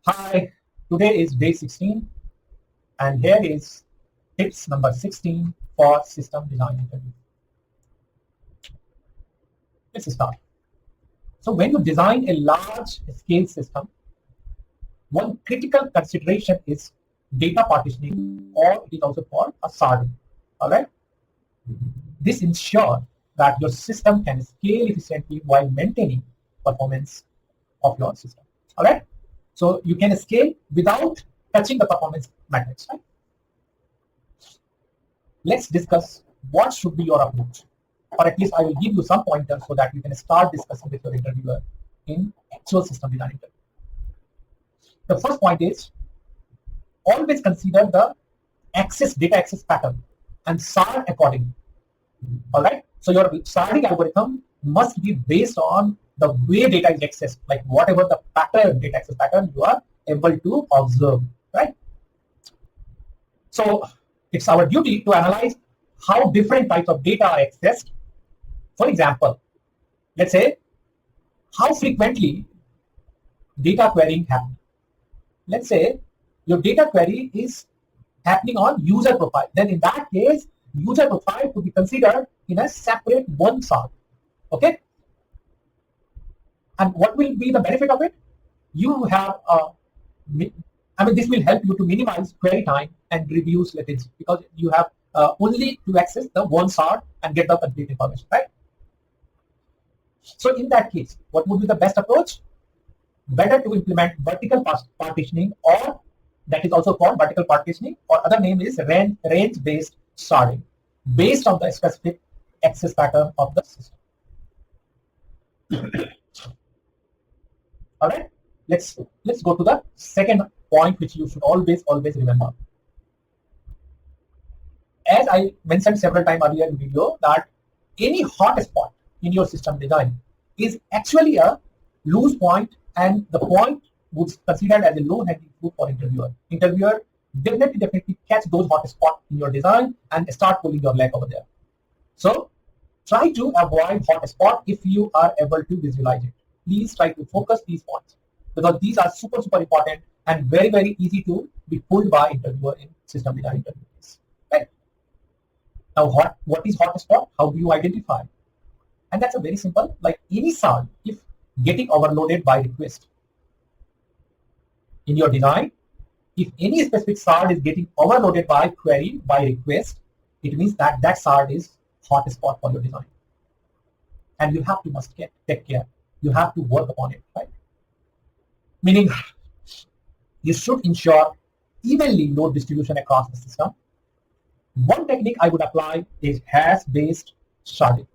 Hi, today is day 16 and here is tips number 16 for system design interview. Let's start. So when you design a large scale system, one critical consideration is data partitioning, or it is also called a sharding. Alright? This ensures that your system can scale efficiently while maintaining performance of your system. Alright? So you can scale without touching the performance metrics, right? Let's discuss what should be your approach, or at least I will give you some pointers so that you can start discussing with your interviewer in actual system design interview. The first point is always consider the data access pattern and shard accordingly. Alright, so your sharding algorithm must be based on the way data is accessed, like whatever the pattern, data access pattern you are able to observe, right? So it's our duty to analyze how different types of data are accessed. For example, let's say how frequently data querying happens. Let's say your data query is happening on user profile. Then in that case, user profile to be considered in a separate one shard. Okay? And what will be the benefit of it? You have this will help you to minimize query time and reduce latency, because you have only to access the one shard and get the complete information, right? So in that case, what would be the best approach? Better to implement vertical partitioning, or that is also called vertical partitioning, or other name is range-based sharding, based on the specific access pattern of the system. All right, let's go to the second point, which you should always remember. As I mentioned several times earlier in the video, that any hot spot in your system design is actually a loose point, and the point would be considered as a low-hanging fruit for interviewer. Interviewer definitely catch those hot spots in your design and start pulling your leg over there. So try to avoid hot spot if you are able to visualize it. Please try to focus these points, because these are super important and very easy to be pulled by interviewer in system design interviews. Right? Now, what is hot spot? How do you identify? And that's a very simple, like any shard, if getting overloaded by request in your design, if any specific shard is getting overloaded by query by request, it means that that shard is hot spot for your design, and you have to take care. You have to work upon it, right? Meaning, you should ensure evenly load distribution across the system. One technique I would apply is hash-based sharding.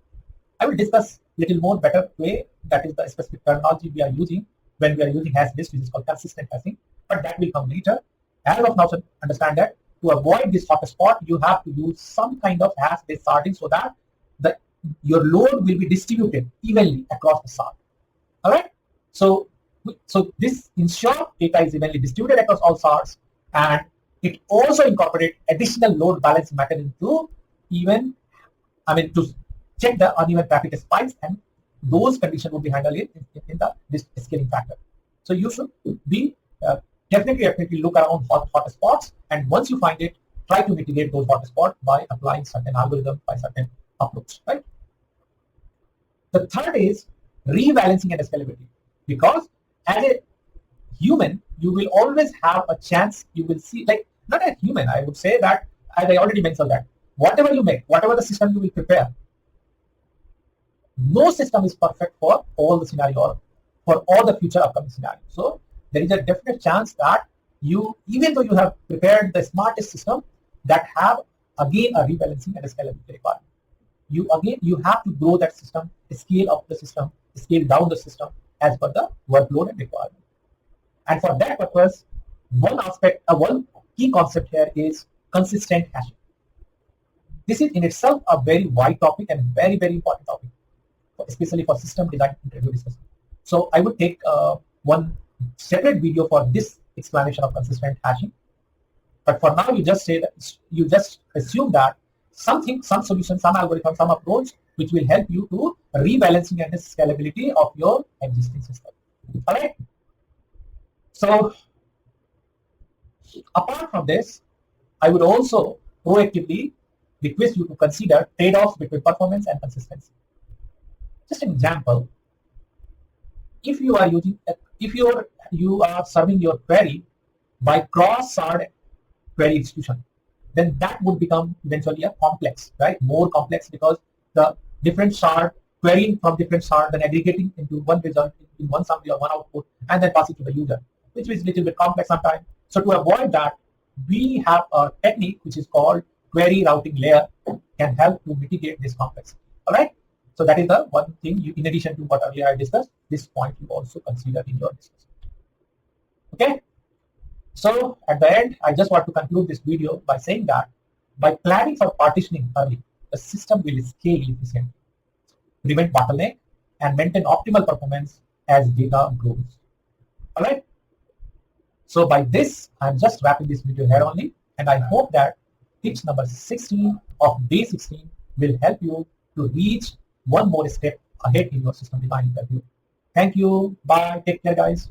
I will discuss little more better way, that is the specific terminology we are using when we are using hash-based, which is called consistent hashing, but that will come later. As of now, so understand that to avoid this hot spot, you have to use some kind of hash-based sharding so that your load will be distributed evenly across the shard. All right. So this ensures data is evenly distributed across all shards, and it also incorporates additional load balancing mechanism to to check the uneven traffic spikes, and those conditions will be handled in this scaling factor. So you should be definitely look around hot spots, and once you find it, try to mitigate those hot spots by applying certain algorithm, by certain approach, right? The third is rebalancing and scalability, because as a human, you will always have a chance. You will see, like, not a human, I would say that, as I already mentioned, that whatever you make, whatever the system you will prepare, no system is perfect for all the scenario, for all the future upcoming scenarios. So there is a definite chance that you, even though you have prepared the smartest system, that have again a rebalancing and a scalability requirement. You have to grow that system, scale up the system, scale down the system as per the workload and requirement. And for that purpose, one key concept here is consistent hashing. This is in itself a very wide topic and very important topic, especially for system design interview discussion. So I would take one separate video for this explanation of consistent hashing. But for now, you just assume that some solution, some algorithm, some approach which will help you to rebalancing and the scalability of your existing system. All right. So Apart from this, I would also proactively request you to consider trade-offs between performance and consistency. Just an example, if you are using, if you are serving your query by cross-shard query execution, then that would become eventually a complex, right? More complex because the different shard querying from different shard, then aggregating into one result in one summary or one output, and then pass it to the user, which is a little bit complex sometimes. So to avoid that, we have a technique which is called query routing layer, can help to mitigate this complexity. All right. So that is the one thing you, in addition to what earlier I discussed, this point you also consider in your discussion. Okay. So at the end, I just want to conclude this video by saying that by planning for partitioning early, the system will scale efficiently, prevent bottleneck, and maintain optimal performance as data grows. All right. So by this, I'm just wrapping this video here only, and I hope that tips number 16 of day 16 will help you to reach one more step ahead in your system design interview. Thank you. Bye. Take care, guys.